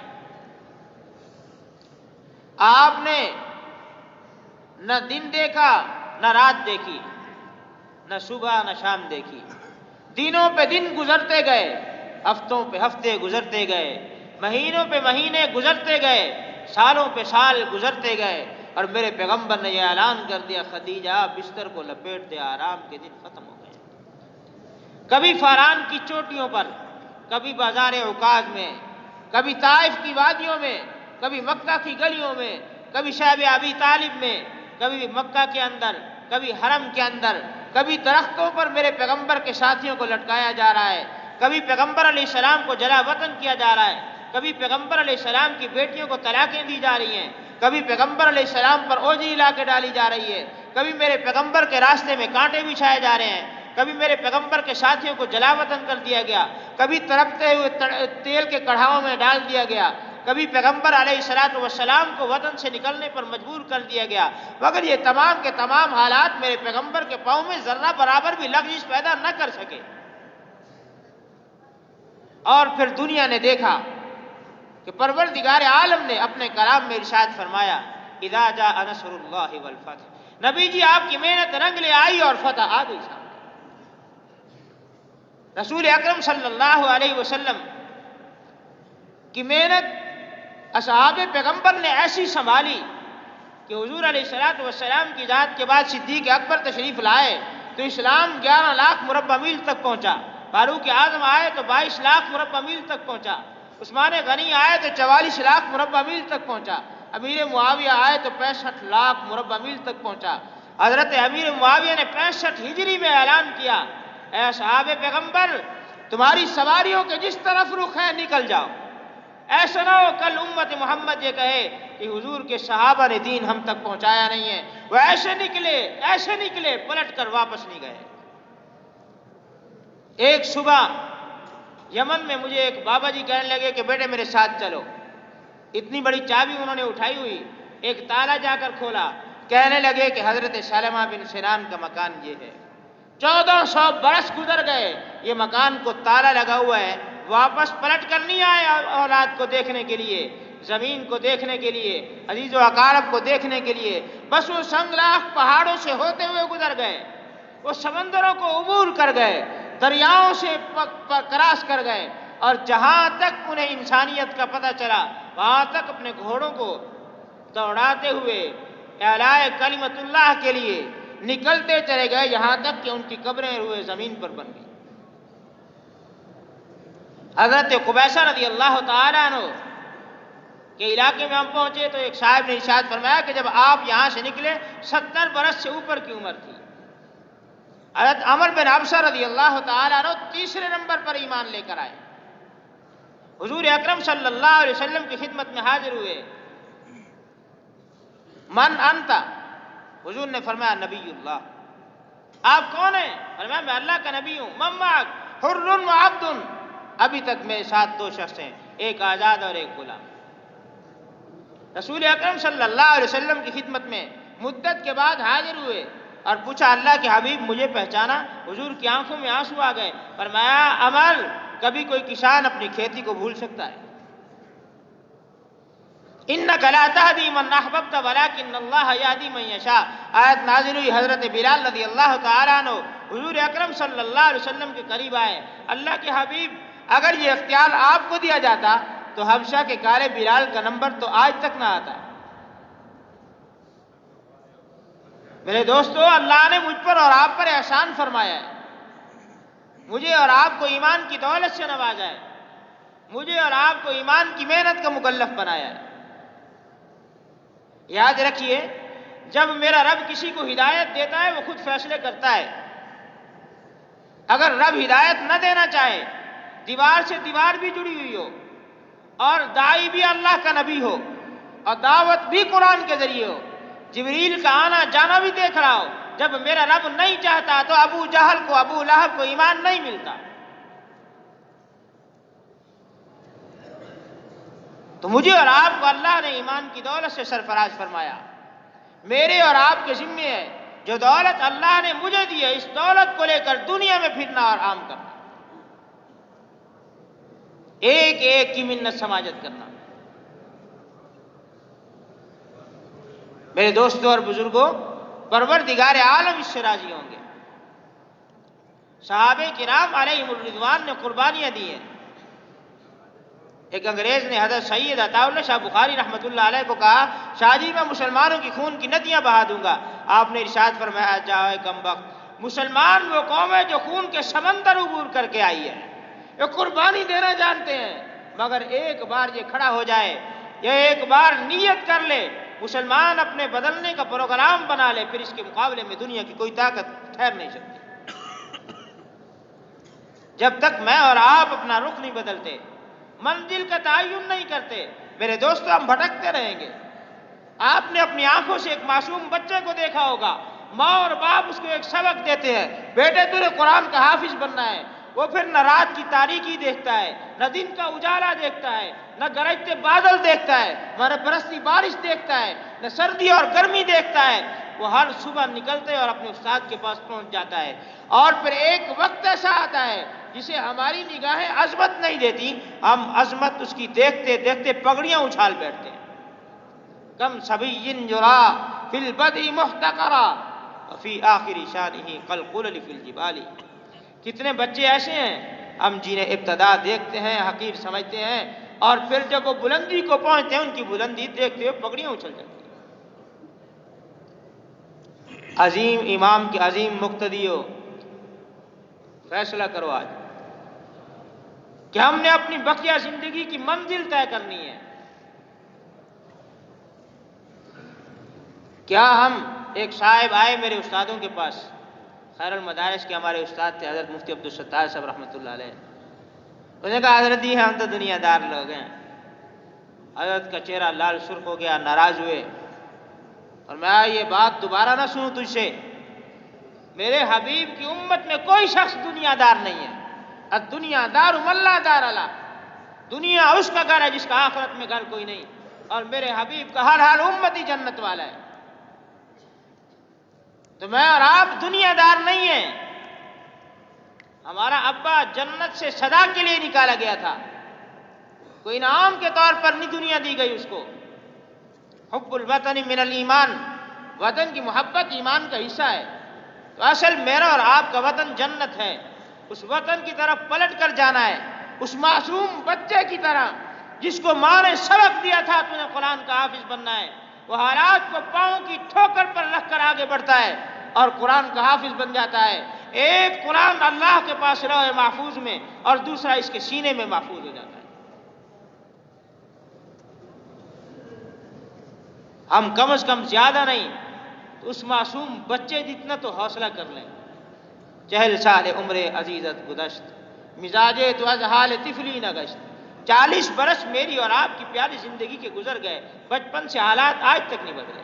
آپ نے نہ دن دیکھا نہ رات دیکھی، نہ صبح نہ شام دیکھی، دنوں پہ دن گزرتے گئے، ہفتوں پہ ہفتے گزرتے گئے، مہینوں پہ مہینے گزرتے گئے، سالوں پہ سال گزرتے گئے، اور میرے پیغمبر نے یہ اعلان کر دیا خدیجہ بستر کو لپیٹ دے، آرام کے دن ختم ہو گئے۔ کبھی فاران کی چوٹیوں پر، کبھی بازار عکاظ میں، کبھی طائف کی وادیوں میں، کبھی مکہ کی گلیوں میں، کبھی شعب ابی طالب میں، کبھی مکہ کے اندر، کبھی حرم کے اندر، کبھی درختوں پر میرے پیغمبر کے ساتھیوں کو لٹکایا جا رہا ہے، کبھی پیغمبر علیہ السلام کو جلا وطن کیا جا رہا ہے، کبھی پیغمبر علیہ السلام کی بیٹیوں کو طلاقیں دی جا رہی ہیں، کبھی پیغمبر علیہ السلام پر اوجری لا کے ڈالی جا رہی ہے، کبھی میرے پیغمبر کے راستے میں کانٹے بچھائے جا رہے ہیں، کبھی میرے پیغمبر کے ساتھیوں کو جلا وطن کر دیا گیا، کبھی تڑپتے ہوئے تیل کے کڑھاؤں میں ڈال دیا گیا، کبھی پیغمبر علیہ الصلوۃ والسلام کو وطن سے نکلنے پر مجبور کر دیا گیا، مگر یہ تمام کے تمام حالات میرے پیغمبر کے پاؤں میں ذرہ برابر بھی لغزش پیدا نہ کر سکے۔ اور پھر دنیا نے دیکھا کہ پروردگار عالم نے اپنے کلام میں ارشاد فرمایا اذا جاء نصر اللہ والفتح، نبی جی آپ کی محنت رنگ لے آئی اور فتح آ گئی سامنے۔ رسول اکرم صلی اللہ علیہ وسلم کی محنت اصحاب پیغمبر نے ایسی سنبھالی کہ حضور علیہ الصلوۃ والسلام کی ذات کے بعد صدیق اکبر تشریف لائے تو اسلام 11 لاکھ مربع میل تک پہنچا، فاروق اعظم آئے تو 22 لاکھ مربع میل تک پہنچا، عثمان غنی آئے تو 44 لاکھ مربع میل تک پہنچا، امیر معاویہ آئے تو 65 لاکھ مربع میل تک پہنچا۔ حضرت امیر معاویہ نے 65 ہجری میں اعلان کیا اے اصحاب پیغمبر تمہاری سواریوں کے جس طرف رخ ہے نکل جاؤ، ایسا نہ ہو کل امت محمد یہ کہے کہ حضور کے صحابہ نے دین ہم تک پہنچایا نہیں ہے۔ وہ ایسے نکلے پلٹ کر واپس نہیں گئے۔ ایک صبح یمن میں مجھے ایک بابا جی کہنے لگے کہ بیٹے میرے ساتھ چلو، اتنی بڑی چابی انہوں نے اٹھائی ہوئی، ایک تالا جا کر کھولا، کہنے لگے کہ حضرت سلمہ بن سنان کا مکان یہ ہے، 1400 برس گزر گئے یہ مکان کو تالا لگا ہوا ہے، واپس پلٹ کر نہیں آئے اولاد کو دیکھنے کے لیے، زمین کو دیکھنے کے لیے، عزیز و اقارب کو دیکھنے کے لیے، بس وہ سنگلاخ پہاڑوں سے ہوتے ہوئے گزر گئے، وہ سمندروں کو عبور کر گئے، دریاؤں سے کراس کر گئے، اور جہاں تک انہیں انسانیت کا پتہ چلا وہاں تک اپنے گھوڑوں کو دوڑاتے ہوئے اعلاء کلمت اللہ کے لیے نکلتے چلے گئے، یہاں تک کہ ان کی قبریں روئے زمین پر بن گئی۔ حضرت قبیصہ رضی اللہ تعالیٰ عنہ کے علاقے میں ہم پہنچے تو ایک صاحب نے ارشاد فرمایا کہ جب آپ یہاں سے نکلے 70 برس سے اوپر کی عمر تھی۔ حضرت عمر بن ابسہ رضی اللہ تعالیٰ عنہ تیسرے نمبر پر ایمان لے کر آئے، حضور اکرم صلی اللہ علیہ وسلم کی خدمت میں حاضر ہوئے۔ من انت؟ حضور نے فرمایا نبی اللہ۔ آپ کون ہیں؟ فرمایا میں اللہ کا نبی ہوں۔ من معک؟ حر و عبد، ابھی تک میرے ساتھ 2 شخص ہیں، ایک آزاد اور ایک غلام۔ رسول اکرم صلی اللہ علیہ وسلم کی خدمت میں مدت کے بعد حاضر ہوئے اور پوچھا اللہ کے حبیب مجھے پہچانا؟ حضور کی آنکھوں میں آنسو آ گئے، فرمایا عمر کبھی کوئی کسان اپنی کھیتی کو بھول سکتا ہے؟ انک لا تہدی من احببت ولکن اللہ یہدی من یشاء، آیت نازل ہوئی۔ حضرت بلال رضی اللہ تعالیٰ عنہ حضور اکرم صلی اللہ علیہ وسلم کے قریب آئے، اللہ کے حبیب اگر یہ اختیار آپ کو دیا جاتا تو حبشہ کے کالے بلال کا نمبر تو آج تک نہ آتا۔ میرے دوستو اللہ نے مجھ پر اور آپ پر احسان فرمایا ہے، مجھے اور آپ کو ایمان کی دولت سے نوازا ہے، مجھے اور آپ کو ایمان کی محنت کا مکلف بنایا ہے۔ یاد رکھیے جب میرا رب کسی کو ہدایت دیتا ہے وہ خود فیصلے کرتا ہے، اگر رب ہدایت نہ دینا چاہے، دیوار سے دیوار بھی جڑی ہوئی ہو اور داعی بھی اللہ کا نبی ہو اور دعوت بھی قرآن کے ذریعے ہو، جبریل کا آنا جانا بھی دیکھ رہا ہو، جب میرا رب نہیں چاہتا تو ابو جہل کو ابو لہب کو ایمان نہیں ملتا۔ تو مجھے اور آپ کو اللہ نے ایمان کی دولت سے سرفراز فرمایا، میرے اور آپ کے ذمے ہے جو دولت اللہ نے مجھے دی ہے اس دولت کو لے کر دنیا میں پھرنا اور عام کرنا، ایک ایک کی منت سماجت کرنا۔ میرے دوستوں اور بزرگوں پروردگار عالم اس سے راضی ہوں گے۔ صحابہ کرام علیہم الرضوان نے قربانیاں دی ہیں۔ ایک انگریز نے حضرت سید عطا اللہ شاہ بخاری رحمۃ اللہ علیہ کو کہا شاہ جی میں مسلمانوں کی خون کی ندیاں بہا دوں گا۔ آپ نے ارشاد فرمایا جائے کم وقت، مسلمان وہ قوم ہے جو خون کے سمندر عبور کر کے آئی ہے، یہ قربانی دینا جانتے ہیں، مگر ایک بار یہ کھڑا ہو جائے، یہ ایک بار نیت کر لے مسلمان اپنے بدلنے کا پروگرام بنا لے، پھر اس کے مقابلے میں دنیا کی کوئی طاقت ٹھہر نہیں سکتی۔ جب تک میں اور آپ اپنا رخ نہیں بدلتے، منزل کا تعین نہیں کرتے، میرے دوستو ہم بھٹکتے رہیں گے۔ آپ نے اپنی آنکھوں سے ایک معصوم بچے کو دیکھا ہوگا، ماں اور باپ اس کو ایک سبق دیتے ہیں، بیٹے تجھے قرآن کا حافظ بننا ہے۔ وہ پھر نہ رات کی تاریکی دیکھتا ہے، نہ دن کا اجالا دیکھتا ہے، نہ گرجتے بادل دیکھتا ہے، نہ برستی بارش دیکھتا ہے، نہ سردی اور گرمی دیکھتا ہے۔ وہ ہر صبح نکلتے اور اپنے استاد کے پاس پہنچ جاتا ہے، اور پھر ایک وقت ایسا آتا ہے جسے ہماری نگاہیں عظمت نہیں دیتی، ہم عظمت اس کی دیکھتے دیکھتے پگڑیاں اچھال بیٹھتے ہیں۔ کم صبی یرا فی البدء محتقرا وفی آخر شانہ کالقلل فی الجبال۔ کتنے بچے ایسے ہیں ہم جنہیں ابتدا دیکھتے ہیں حقیر سمجھتے ہیں، اور پھر جب وہ بلندی کو پہنچتے ہیں ان کی بلندی دیکھتے ہوئے پگڑیاں اچھل جاتی ہیں۔ عظیم امام کے عظیم مقتدیوں، فیصلہ کرو آج کہ ہم نے اپنی بقیہ زندگی کی منزل طے کرنی ہے۔ کیا ہم، ایک صاحب آئے میرے استادوں کے پاس، خیر المدارس کے ہمارے استاد تھے حضرت مفتی عبدالستار صاحب رحمۃ اللہ علیہ، انہوں نے کہا حضرت جی ہم تو دنیا دار لوگ ہیں۔ حضرت کا چہرہ لال سرخ ہو گیا، ناراض ہوئے، اور میں یہ بات دوبارہ نہ سنوں تجھ سے، میرے حبیب کی امت میں کوئی شخص دنیا دار نہیں ہے۔ الدنیا دار من لا دار له، دنیا اس کا گھر ہے جس کا آخرت میں گھر کوئی نہیں، اور میرے حبیب کا ہر حال امتی جنت والا ہے۔ تو میں اور آپ دنیا دار نہیں ہیں۔ ہمارا ابا جنت سے سدا کے لیے نکالا گیا تھا، کوئی انعام کے طور پر نہیں دنیا دی گئی اس کو۔ حب الوطن من الایمان، وطن کی محبت ایمان کا حصہ ہے۔ تو اصل میرا اور آپ کا وطن جنت ہے، اس وطن کی طرف پلٹ کر جانا ہے، اس معصوم بچے کی طرح جس کو ماں نے سبق دیا تھا تو نے قرآن کا حافظ بننا ہے، وہ حالات کو پاؤں کی ٹھوکر پر رکھ کر آگے بڑھتا ہے اور قرآن کا حافظ بن جاتا ہے۔ ایک قرآن اللہ کے پاس لوح محفوظ میں، اور دوسرا اس کے سینے میں محفوظ ہو جاتا ہے۔ ہم کم از کم زیادہ نہیں تو اس معصوم بچے جتنا تو حوصلہ کر لیں۔ چہل سال عمر عزیزت گذشت، مزاجے تو از حال طفلی نہ گشت۔ 40 برس میری اور آپ کی پیاری زندگی کے گزر گئے، بچپن سے حالات آج تک نہیں بدلے۔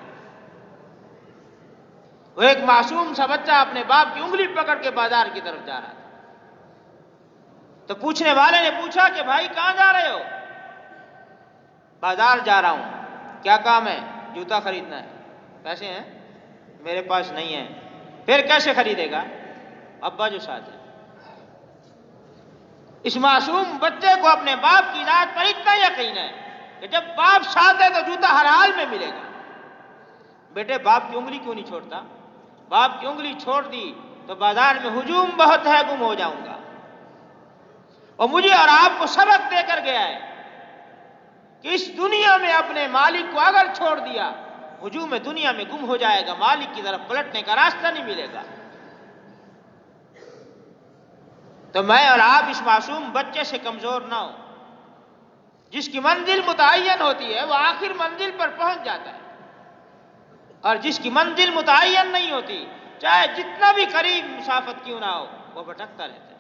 وہ ایک معصوم سا بچہ اپنے باپ کی انگلی پکڑ کے بازار کی طرف جا رہا تھا، تو پوچھنے والے نے پوچھا کہ بھائی کہاں جا رہے ہو؟ بازار جا رہا ہوں۔ کیا کام ہے؟ جوتا خریدنا ہے۔ پیسے ہیں؟ میرے پاس نہیں ہیں۔ پھر کیسے خریدے گا؟ ابا جو ساتھ ہے۔ اس معصوم بچے کو اپنے باپ کی ذات پر اتنا یقین ہے کہ جب باپ ساتھ ہے تو جوتا ہر حال میں ملے گا۔ بیٹے باپ کی انگلی کیوں نہیں چھوڑتا؟ باپ کی انگلی چھوڑ دی تو بازار میں ہجوم بہت ہے، گم ہو جاؤں گا۔ اور مجھے اور آپ کو سبق دے کر گیا ہے کہ اس دنیا میں اپنے مالک کو اگر چھوڑ دیا، ہجوم دنیا میں گم ہو جائے گا، مالک کی طرف پلٹنے کا راستہ نہیں ملے گا۔ تو میں اور آپ اس معصوم بچے سے کمزور نہ ہو، جس کی منزل متعین ہوتی ہے وہ آخر منزل پر پہنچ جاتا ہے، اور جس کی منزل متعین نہیں ہوتی چاہے جتنا بھی قریب مسافت کیوں نہ ہو وہ بھٹکتا رہتا ہے۔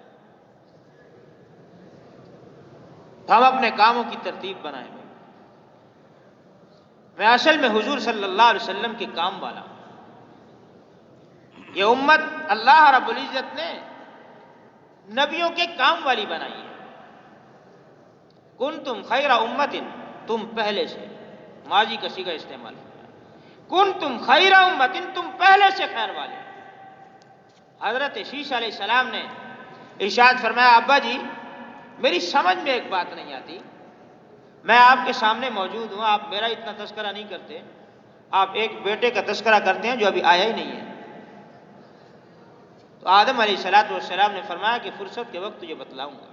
تو ہم اپنے کاموں کی ترتیب بنائیں۔ میں اصل میں حضور صلی اللہ علیہ وسلم کے کام والا ہوں۔ یہ امت اللہ رب العزت نے نبیوں کے کام والی بنائی ہے۔ کنتم خیر امت، تم پہلے سے، ماضی کا صیغہ استعمال کیا، کنتم خیر امت، تم پہلے سے خیر والے۔ حضرت شیش علیہ السلام نے ارشاد فرمایا، ابا جی میری سمجھ میں ایک بات نہیں آتی، میں آپ کے سامنے موجود ہوں، آپ میرا اتنا تذکرہ نہیں کرتے، آپ ایک بیٹے کا تذکرہ کرتے ہیں جو ابھی آیا ہی نہیں ہے۔ تو آدم علیہ السلام نے فرمایا کہ فرصت کے وقت تجھے بتلاؤں گا۔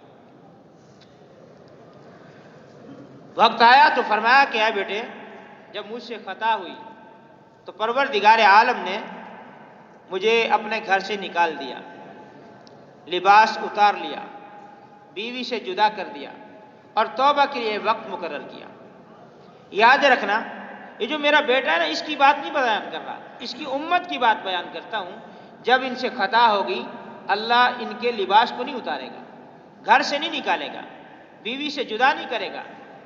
وقت آیا تو فرمایا کہ اے بیٹے، جب مجھ سے خطا ہوئی تو پروردگار عالم نے مجھے اپنے گھر سے نکال دیا، لباس اتار لیا، بیوی سے جدا کر دیا، اور توبہ کے لیے وقت مقرر کیا۔ یاد رکھنا یہ جو میرا بیٹا ہے نا، اس کی بات نہیں بیان کر رہا، اس کی امت کی بات بیان کرتا ہوں. جب ان سے خطا ہوگی اللہ ان کے لباس کو نہیں اتارے گا، گھر سے نہیں نکالے گا، بیوی سے جدا نہیں کرے گا،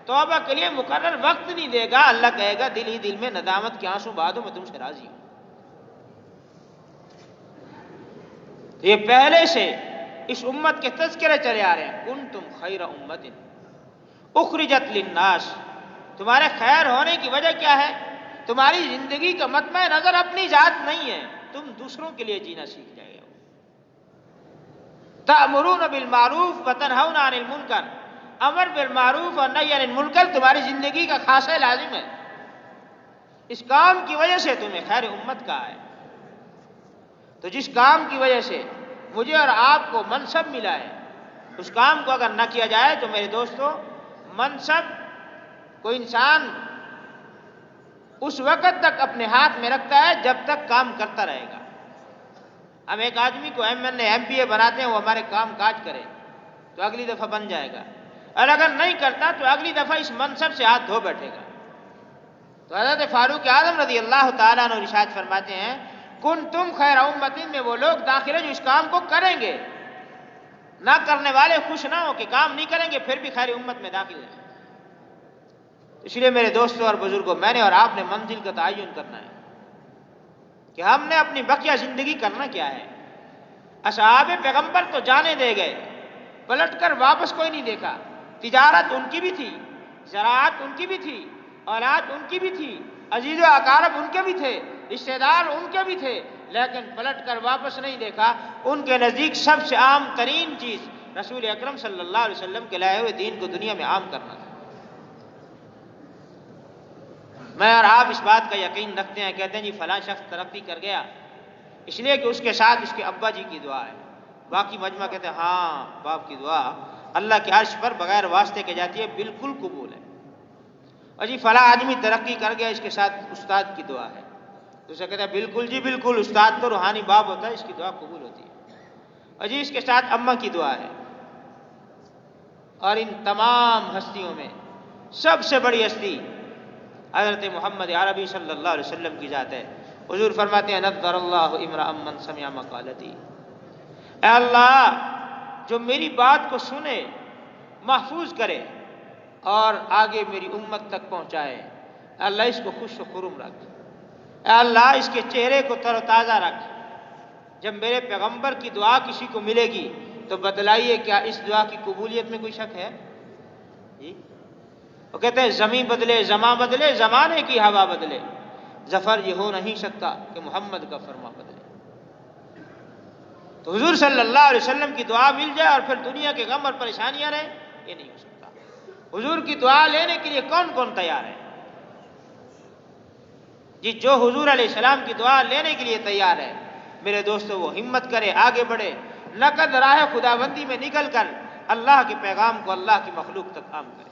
توبہ کے لیے مقرر وقت نہیں دے گا. اللہ کہے گا دل ہی دل میں ندامت کے آنسو بہا دو، میں تم سے راضی ہوں. یہ پہلے سے اس امت کے تذکرے چلے آ رہے ہیں. کنتم خیر امت اخرجت للناس. تمہارے خیر ہونے کی وجہ کیا ہے؟ تمہاری زندگی کا مطمع نظر اپنی ذات نہیں ہے، تم دوسروں کے لیے جینا سیکھ جائے ہو. تأمرون بالمعروف وتنہون عن المنکر. امر بالمعروف اور نہی عن المنکر تمہاری زندگی کا خاصہ لازم ہے. اس کام کی وجہ سے تمہیں خیر امت کہا ہے. تو جس کام کی وجہ سے مجھے اور آپ کو منصب ملا ہے، اس کام کو اگر نہ کیا جائے تو میرے دوستو، منصب کو انسان اس وقت تک اپنے ہاتھ میں رکھتا ہے جب تک کام کرتا رہے گا. ہم ایک آدمی کو ایم پی اے بناتے ہیں، وہ ہمارے کام کاج کرے تو اگلی دفعہ بن جائے گا، اور اگر نہیں کرتا تو اگلی دفعہ اس منصب سے ہاتھ دھو بیٹھے گا. تو حضرت فاروق اعظم رضی اللہ تعالیٰ عنہ ارشاد فرماتے ہیں کنتم خیر امت میں وہ لوگ داخل ہیں جو اس کام کو کریں گے. نہ کرنے والے خوش نہ ہو کہ کام نہیں کریں گے پھر بھی خیر امت میں داخل ہیں. اس لیے میرے دوستوں اور بزرگوں، میں نے اور آپ نے منزل کا تعین کرنا ہے کہ ہم نے اپنی بقیہ زندگی کرنا کیا ہے. اصحاب پیغمبر تو جانے دے گئے، پلٹ کر واپس کوئی نہیں دیکھا. تجارت ان کی بھی تھی، زراعت ان کی بھی تھی، اولاد ان کی بھی تھی، عزیز و اقارب ان کے بھی تھے، رشتہ دار ان کے بھی تھے، لیکن پلٹ کر واپس نہیں دیکھا. ان کے نزدیک سب سے عام ترین چیز رسول اکرم صلی اللہ علیہ وسلم کے لائے ہوئے دین کو دنیا میں عام کرنا تھا. میں اور آپ اس بات کا یقین رکھتے ہیں، کہتے ہیں جی فلاں شخص ترقی کر گیا اس لیے کہ اس کے ساتھ اس کے ابا جی کی دعا ہے. باقی مجمع کہتے ہیں ہاں باپ کی دعا اللہ کے عرش پر بغیر واسطے کے جاتی ہے، بالکل قبول ہے. اور جی فلاں آدمی ترقی کر گیا اس کے ساتھ استاد کی دعا ہے، تو اسے کہتے ہیں بالکل جی بالکل، استاد تو روحانی باپ ہوتا ہے، اس کی دعا قبول ہوتی ہے. اور جی اس کے ساتھ اماں کی دعا ہے. اور ان تمام ہستیوں میں سب سے بڑی ہستی حضرت محمد عربی صلی اللہ علیہ وسلم کی ذات ہے. حضور فرماتے ہیں نذر اللہ امرأ من سمع مقالتی. اے اللہ جو میری بات کو سنے، محفوظ کرے اور آگے میری امت تک پہنچائے، اے اللہ اس کو خوش و خرم رکھ. اے اللہ اس کے چہرے کو تر و تازہ رکھ. جب میرے پیغمبر کی دعا کسی کو ملے گی تو بتلائیے کیا اس دعا کی قبولیت میں کوئی شک ہے؟ جی وہ کہتے ہیں زمین بدلے زماں بدلے، زمانے کی ہوا بدلے، ظفر یہ ہو نہیں سکتا کہ محمد کا فرما بدلے. تو حضور صلی اللہ علیہ وسلم کی دعا مل جائے اور پھر دنیا کے غم اور پریشانیاں رہیں، یہ نہیں ہو سکتا. حضور کی دعا لینے کے لیے کون کون تیار ہے؟ جی جو حضور علیہ السلام کی دعا لینے کے لیے تیار ہے میرے دوستو، وہ ہمت کرے، آگے بڑھے، نقد راہ خداوندی میں نکل کر اللہ کے پیغام کو اللہ کی مخلوق تک عام کرے.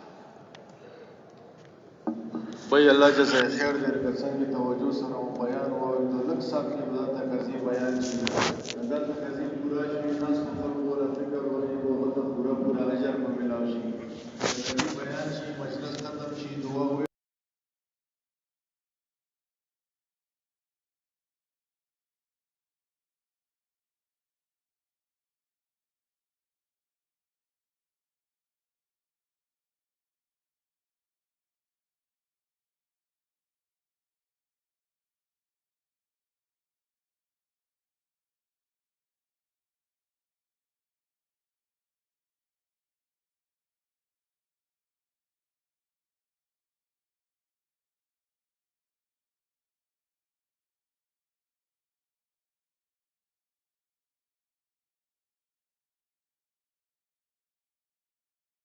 بھائی اللہ جزا خیر دیر کرسان کی توجہ سره او بیان او د لک صاحب کی وضاحت کرزی بیان شي اندر کرزی پورا شي ناس کو فکر اور فکر اور وہ پورا اجر کو ملاوي شي.